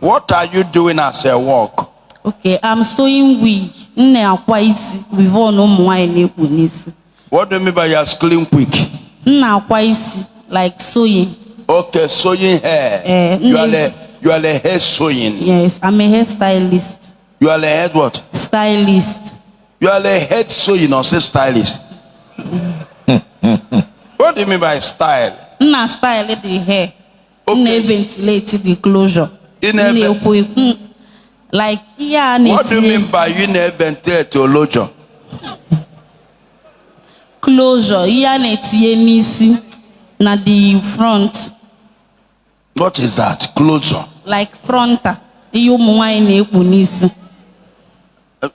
What are you doing as a work? Okay, I'm sewing wig. Nne akwa isi. We've all no more nisi. What do you mean by you're schooling quick? Nne akwa isi, like sewing. Okay, sewing hair. You are the hair sewing. Yes, I'm a hairstylist. You are the head what? Stylist. You are the head sewing or say stylist. What do you mean by style? Nna style the hair. Okay. Nne ventilate the closure. Like what do you mean by you never ventilate your lojo? Closure. Nisi na the front. What is that? Closure. Like frontal.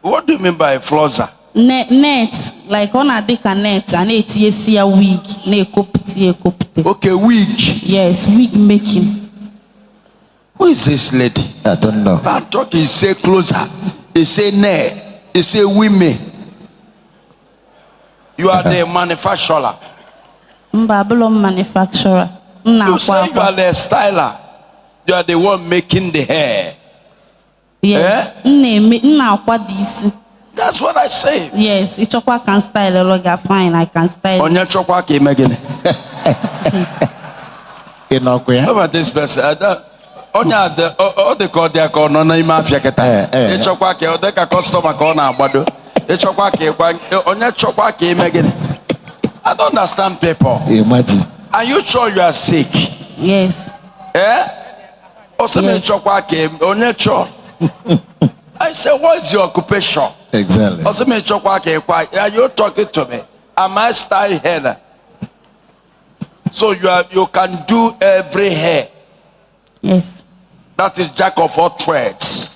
What do you mean by flosser? Net. Like on a deka net and a wig. Okay, wig. Yes, wig making. Who is this lady? I don't know. I'm talking, he say closer. He say net. He say women. You are the manufacturer. Babylon manufacturer. You say you are the styler. You are the one making the hair. Yes. That's what I say. Yes. Ichokwa can style a log fine. I can style. Onye chokwa ke megene. How about this person? Onya the call their call no na ima afia keta. E chokwa ke o de ka customer ka na agbado. E chokwa ke kwa onye chokwa ke megene. I don't understand people. Imagine. Are you sure you are sick? Yes. Oseme chokwa ke onye cho. I said, what is your occupation? Exactly. Oseme chokwa ke kwa. Are you talking to me? Am I style hair? So you can do every hair. Yes. That is jack of all trades.